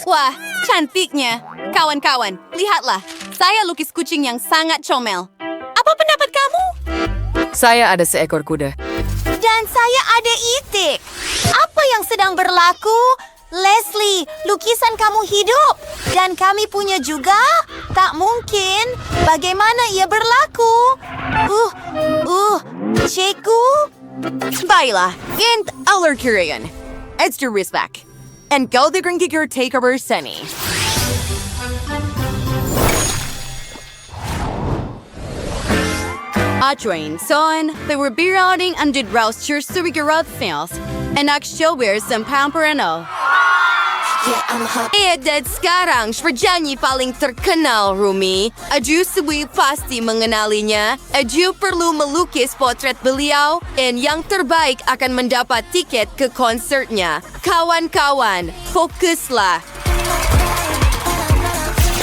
Wah, cantiknya. Kawan-kawan, lihatlah. Saya lukis kucing yang sangat comel. Apa pendapat kamu? Saya ada seekor kuda. Dan saya ada itik. Apa yang sedang berlaku? Leslie, lukisan kamu hidup. Dan kami punya juga? Tak mungkin. Bagaimana ia berlaku? Cikgu? Baiklah, int alur kirian. It's your respect. And kau dengan gigir takeover seni. Atrain son, they were berouting and did rouse your subigarod fails. And akshowers and pamperano. Edad sekarang penyanyi paling terkenal, Rumi. Aju Sui pasti mengenalinya. Aju perlu melukis potret beliau. Dan yang terbaik akan mendapat tiket ke konsertnya. Kawan-kawan, fokuslah.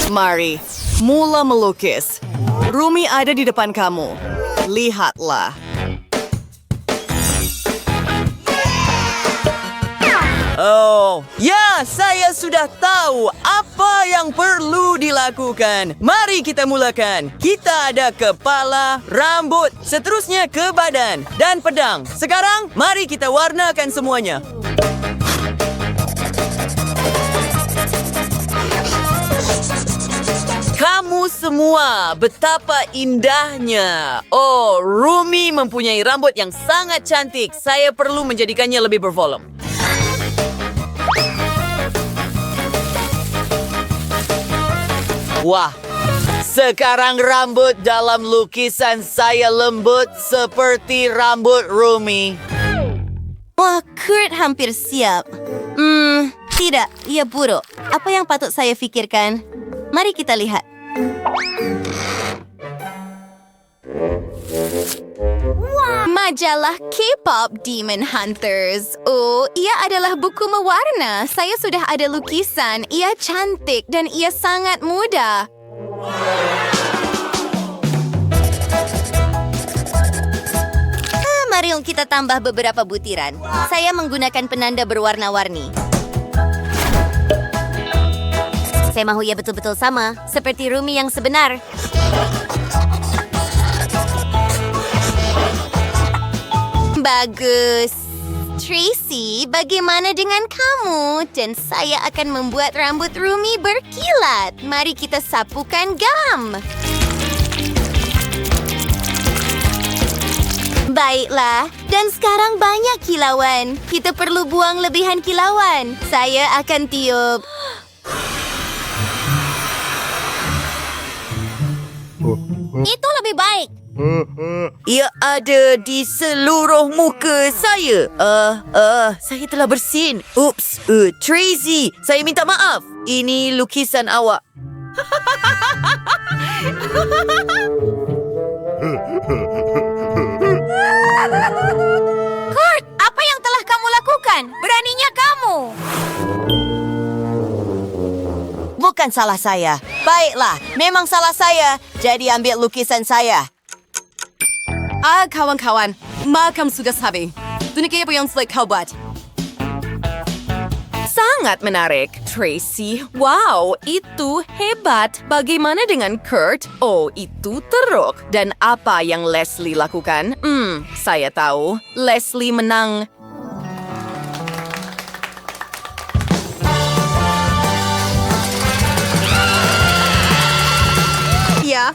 Mari, mula melukis. Rumi ada di depan kamu. Lihatlah. Oh, ya, saya sudah tahu apa yang perlu dilakukan. Mari kita mulakan. Kita ada kepala, rambut, seterusnya ke badan, dan pedang. Sekarang, mari kita warnakan semuanya. Kamu semua, betapa indahnya. Oh, Rumi mempunyai rambut yang sangat cantik. Saya perlu menjadikannya lebih bervolume. Wah, sekarang rambut dalam lukisan saya lembut seperti rambut Rumi. Wah, Kurt hampir siap. Tidak, ia buruk. Apa yang patut saya fikirkan? Mari kita lihat. Majalah K-pop Demon Hunters. Oh, ia adalah buku mewarna. Saya sudah ada lukisan. Ia cantik dan ia sangat muda. Mari kita tambah beberapa butiran. Saya menggunakan penanda berwarna-warni. Saya mahu ia betul-betul sama, seperti Rumi yang sebenar. Bagus. Tracy, bagaimana dengan kamu? Dan saya akan membuat rambut Rumi berkilat. Mari kita sapukan gam. Baiklah, dan sekarang banyak kilauan. Kita perlu buang lebihan kilauan. Saya akan tiup. Itu lebih baik. Ia ada di seluruh muka saya. Saya telah bersin. Ups, Tracy, saya minta maaf. Ini lukisan awak. Kurt, apa yang telah kamu lakukan? Beraninya kamu. Bukan salah saya. Baiklah, memang salah saya. Jadi ambil lukisan saya. Kawan-kawan, makam sudah sabi. Tunjukkan apa yang telah kau buat. Sangat menarik, Tracy. Wow, itu hebat. Bagaimana dengan Kurt? Oh, itu teruk. Dan apa yang Leslie lakukan? Saya tahu. Leslie menang. Ya,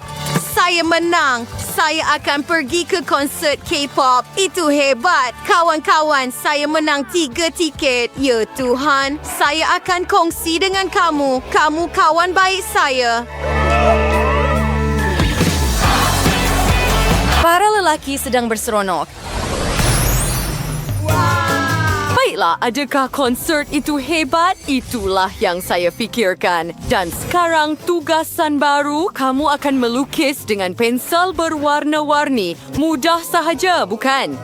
saya menang. Saya akan pergi ke konsert K-pop. Itu hebat. Kawan-kawan, saya menang 3 tiket. Ya Tuhan, saya akan kongsi dengan kamu. Kamu kawan baik saya. Para lelaki sedang berseronok. Baiklah, adakah konsert itu hebat? Itulah yang saya fikirkan. Dan sekarang tugasan baru, kamu akan melukis dengan pensel berwarna-warni. Mudah sahaja, bukan?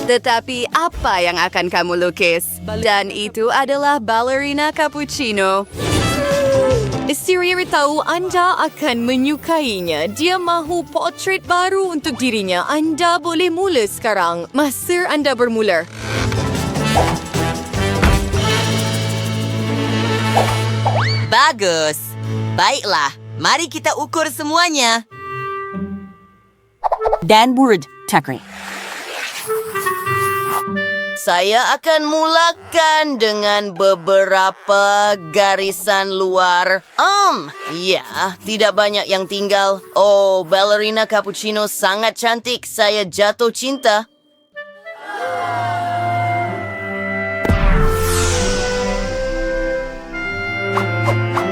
Tetapi apa yang akan kamu lukis? Dan itu adalah ballerina cappuccino. Siri tahu anda akan menyukainya. Dia mahu potret baru untuk dirinya. Anda boleh mula sekarang. Masa anda bermula. Bagus. Baiklah, mari kita ukur semuanya. Dan word takri. Saya akan mulakan dengan beberapa garisan luar. Ya, tidak banyak yang tinggal. Oh, ballerina cappuccino sangat cantik. Saya jatuh cinta.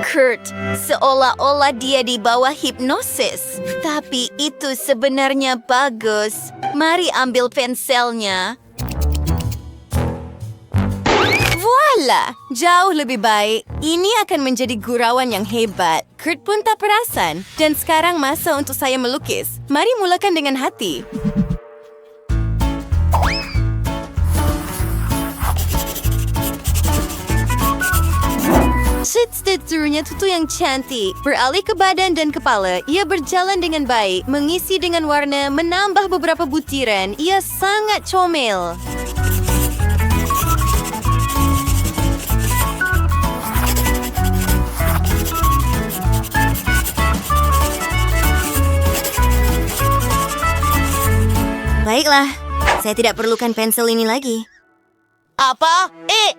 Kurt, seolah-olah dia di bawah hipnosis. Tapi itu sebenarnya bagus. Mari ambil penselnya. Voila! Jauh lebih baik. Ini akan menjadi gurauan yang hebat. Kurt pun tak perasan. Dan sekarang masa untuk saya melukis. Mari mulakan dengan hati. Teksturnya tutu yang cantik. Beralih ke badan dan kepala, ia berjalan dengan baik. Mengisi dengan warna, menambah beberapa butiran. Ia sangat comel. Baiklah, saya tidak perlukan pensel ini lagi. Apa?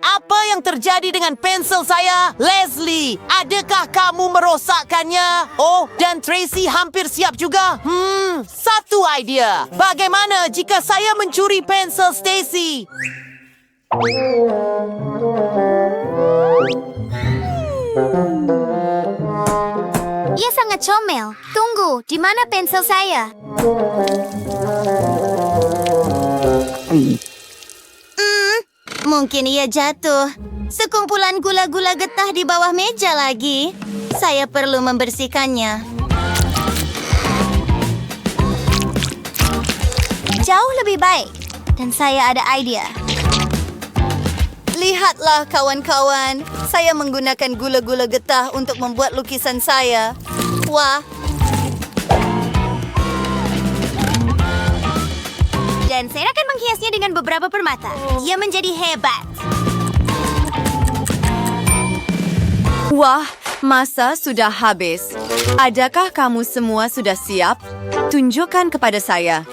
Apa yang terjadi dengan pensel saya? Leslie, adakah kamu merosakkannya? Oh, dan Tracy hampir siap juga. Satu idea. Bagaimana jika saya mencuri pensel Stacy? Ia sangat comel. Tunggu, di mana pensel saya? Mungkin ia jatuh. Sekumpulan gula-gula getah di bawah meja lagi. Saya perlu membersihkannya. Jauh lebih baik. Dan saya ada idea. Lihatlah kawan-kawan, saya menggunakan gula-gula getah untuk membuat lukisan saya. Wah. Dan saya akan menghiasnya dengan beberapa permata. Ia menjadi hebat. Wah, masa sudah habis. Adakah kamu semua sudah siap? Tunjukkan kepada saya.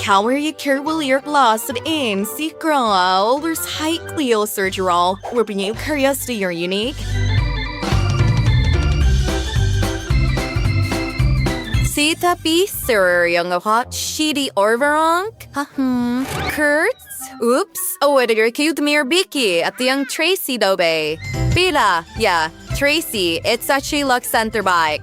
Kawir wilir lasad in si kral there's high cleo surgeral where you curious to your unique. Si tapi sir yang hot shitty orvarong. Kurtz? Oops. Oh, ada your cute mir Biki at yung Tracy daw ba? Pila. Yeah, Tracy. It's actually Lux Center bike.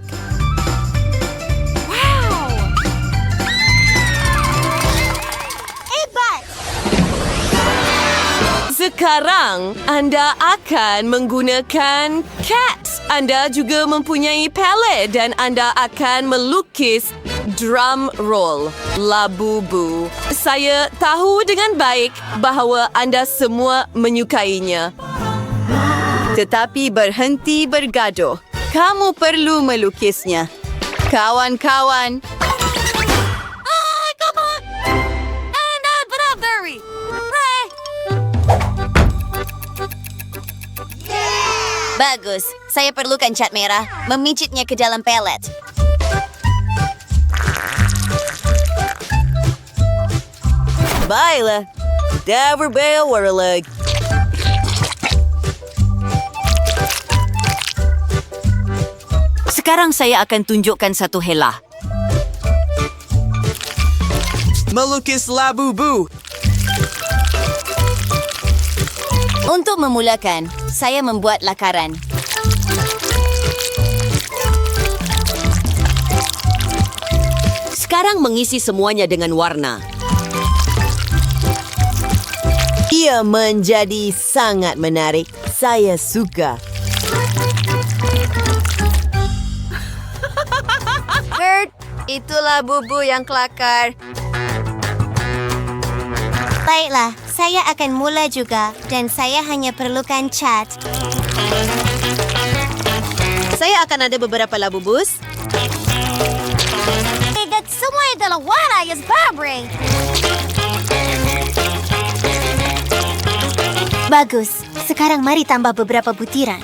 Sekarang, Anda akan menggunakan cat. Anda juga mempunyai palette dan Anda akan melukis drum roll, labubu. Saya tahu dengan baik bahawa Anda semua menyukainya. Tetapi berhenti bergaduh. Kamu perlu melukisnya. Kawan-kawan. Come on! And Bradbury! Bagus. Saya perlukan cat merah. Memicitnya ke dalam pelet. Baiklah. Daver Bale Warlag. Sekarang saya akan tunjukkan satu helah. Melukis labubu. Untuk memulakan, saya membuat lakaran. Sekarang mengisi semuanya dengan warna. Ia menjadi sangat menarik. Saya suka. Kurt, itulah bubu yang kelakar. Baiklah, saya akan mula juga dan saya hanya perlukan cat. Saya akan ada beberapa labubus. Igat semua adalah warna yang berbeda. Bagus. Sekarang mari tambah beberapa butiran.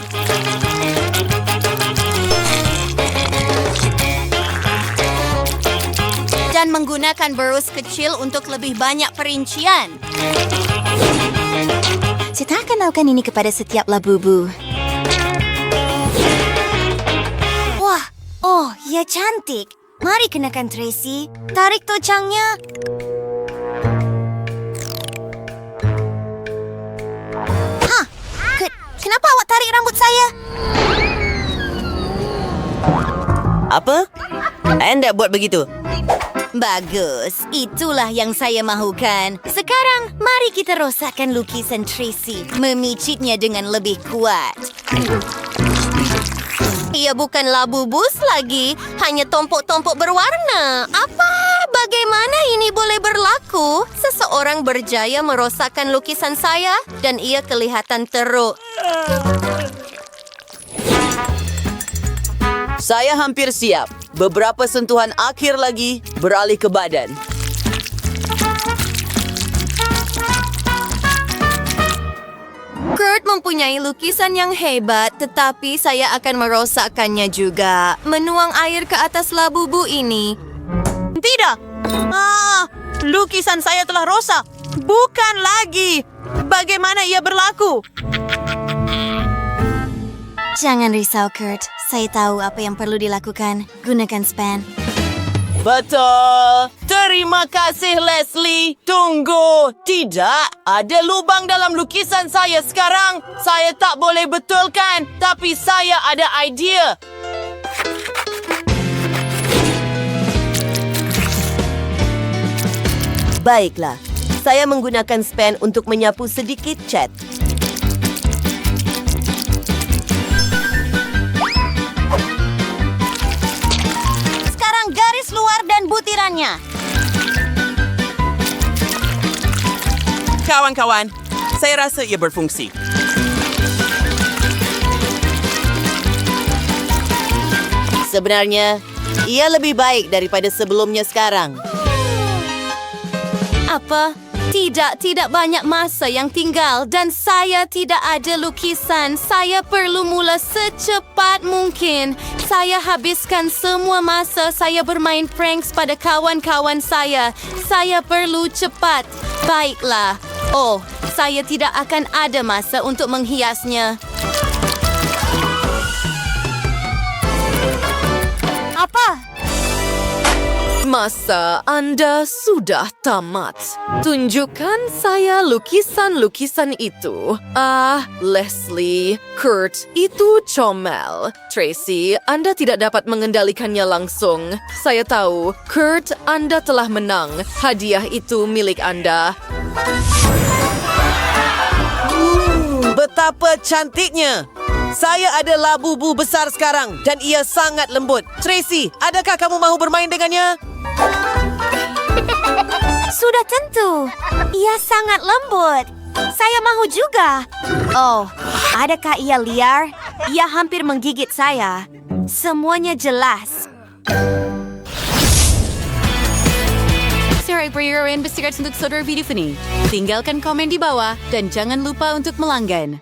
Dan menggunakan berus kecil untuk lebih banyak perincian. Saya tak akan lakukan ini kepada setiap labubu. Wah, oh, ya cantik. Mari kenakan Tracy. Tarik tocangnya. Hah, kenapa awak tarik rambut saya? Apa? Anda buat begitu? Bagus, itulah yang saya mahukan. Sekarang, mari kita rosakkan lukisan Tracy. Memicitnya dengan lebih kuat. Ia bukan labu bus lagi, hanya tompok-tompok berwarna. Apa? Bagaimana ini boleh berlaku? Seseorang berjaya merosakkan lukisan saya dan ia kelihatan teruk. Saya hampir siap. Beberapa sentuhan akhir lagi, beralih ke badan. Kurt mempunyai lukisan yang hebat, tetapi saya akan merosakkannya juga. Menuang air ke atas labubu ini. Tidak! Lukisan saya telah rosak. Bukan lagi. Bagaimana ia berlaku? Jangan risau, Kurt. Saya tahu apa yang perlu dilakukan. Gunakan span. Betul. Terima kasih, Leslie. Tunggu. Tidak. Ada lubang dalam lukisan saya sekarang. Saya tak boleh betulkan. Tapi saya ada idea. Baiklah. Saya menggunakan span untuk menyapu sedikit cat. Garis luar dan butirannya. Kawan-kawan, saya rasa ia berfungsi. Sebenarnya, ia lebih baik daripada sebelumnya sekarang. Apa? Tidak banyak masa yang tinggal dan saya tidak ada lukisan. Saya perlu mula secepat mungkin. Saya habiskan semua masa saya bermain pranks pada kawan-kawan saya. Saya perlu cepat. Baiklah. Oh, saya tidak akan ada masa untuk menghiasnya. Apa? Masa Anda sudah tamat. Tunjukkan saya lukisan-lukisan itu. Leslie, Kurt, itu comel. Tracy, Anda tidak dapat mengendalikannya langsung. Saya tahu, Kurt, Anda telah menang. Hadiah itu milik Anda. Betapa cantiknya! Saya ada labubu besar sekarang dan ia sangat lembut. Tracy, adakah kamu mahu bermain dengannya? Sudah tentu. Ia sangat lembut. Saya mahu juga. Oh, adakah ia liar? Ia hampir menggigit saya. Semuanya jelas. Subscribe untuk saudara video ini. Tinggalkan komen di bawah dan jangan lupa untuk melanggan.